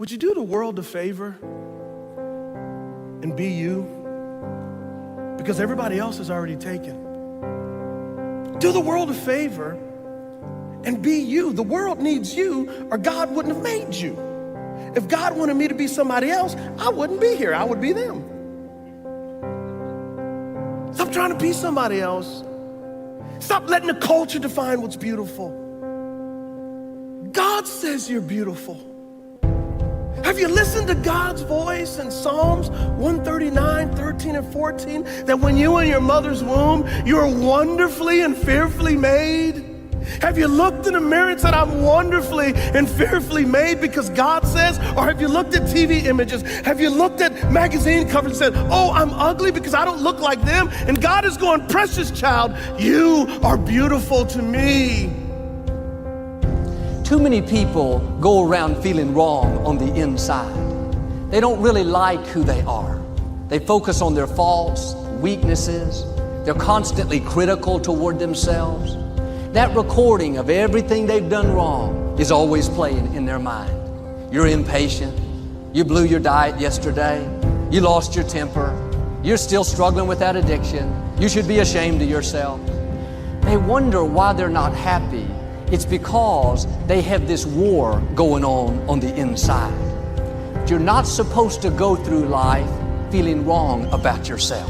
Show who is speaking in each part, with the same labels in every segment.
Speaker 1: Would you do the world a favor and be you? Because everybody else is already taken. Do the world a favor and be you. The world needs you, or God wouldn't have made you. If God wanted me to be somebody else, I wouldn't be here. I would be them. Stop trying to be somebody else. Stop letting the culture define what's beautiful. God says you're beautiful. Have you listened to God's voice in Psalms 139, 13, and 14? That when you were in your mother's womb, you were wonderfully and fearfully made? Have you looked in the mirror and said, I'm wonderfully and fearfully made because God says? Or have you looked at TV images? Have you looked at magazine covers and said, oh, I'm ugly because I don't look like them? And God is going, precious child, you are beautiful to me.
Speaker 2: Too many people go around feeling wrong on the inside. They don't really like who they are. They focus on their faults, weaknesses. They're constantly critical toward themselves. That recording of everything they've done wrong is always playing in their mind. You're impatient. You blew your diet yesterday. You lost your temper. You're still struggling with that addiction. You should be ashamed of yourself. They wonder why they're not happy. It's because they have this war going on the inside. But you're not supposed to go through life feeling wrong about yourself.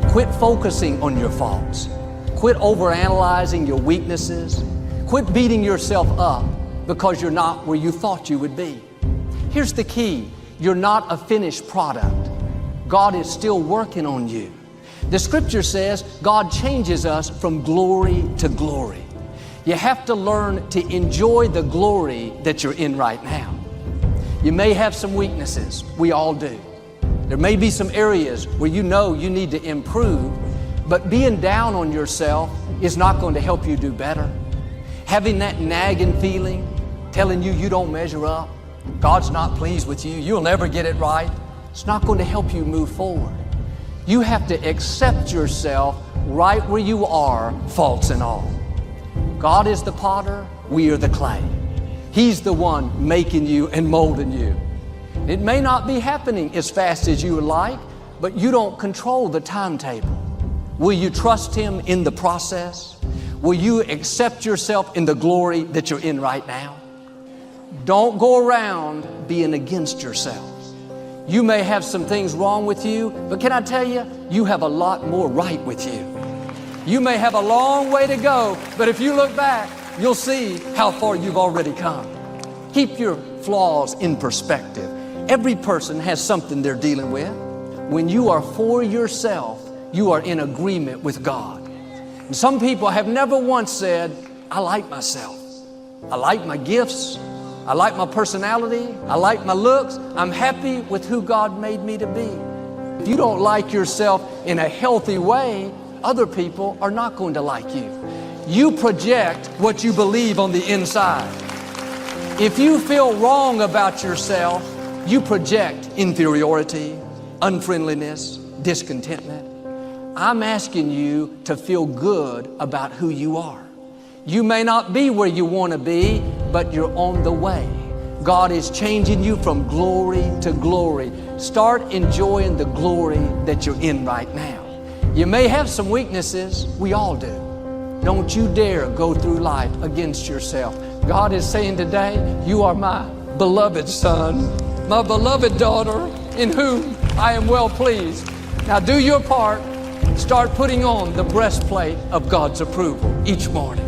Speaker 2: Quit focusing on your faults. Quit overanalyzing your weaknesses. Quit beating yourself up because you're not where you thought you would be. Here's the key. You're not a finished product. God is still working on you. The scripture says God changes us from glory to glory. You have to learn to enjoy the glory that you're in right now. You may have some weaknesses. We all do. There may be some areas where you know you need to improve, but being down on yourself is not going to help you do better. Having that nagging feeling, telling you you don't measure up, God's not pleased with you, you'll never get it right, it's not going to help you move forward. You have to accept yourself right where you are, faults and all. God is the potter, we are the clay. He's the one making you and molding you. It may not be happening as fast as you would like, but you don't control the timetable. Will you trust Him in the process? Will you accept yourself in the glory that you're in right now? Don't go around being against yourself. You may have some things wrong with you, but can I tell you, you have a lot more right with you. You may have a long way to go, but if you look back, you'll see how far you've already come. Keep your flaws in perspective. Every person has something they're dealing with. When you are for yourself, you are in agreement with God. And some people have never once said, I like myself. I like my gifts. I like my personality. I like my looks. I'm happy with who God made me to be. If you don't like yourself in a healthy way, other people are not going to like you. You project what you believe on the inside. If you feel wrong about yourself, you project inferiority, unfriendliness, discontentment. I'm asking you to feel good about who you are. You may not be where you want to be, but you're on the way. God is changing you from glory to glory. Start enjoying the glory that you're in right now. You may have some weaknesses. We all do. Don't you dare go through life against yourself. God is saying today, you are my beloved son, my beloved daughter, in whom I am well pleased. Now do your part. Start putting on the breastplate of God's approval each morning.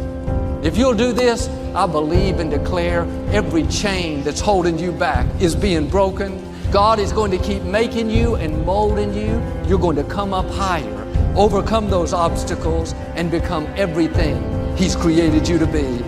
Speaker 2: If you'll do this, I believe and declare every chain that's holding you back is being broken. God is going to keep making you and molding you. You're going to come up higher, overcome those obstacles, and become everything He's created you to be.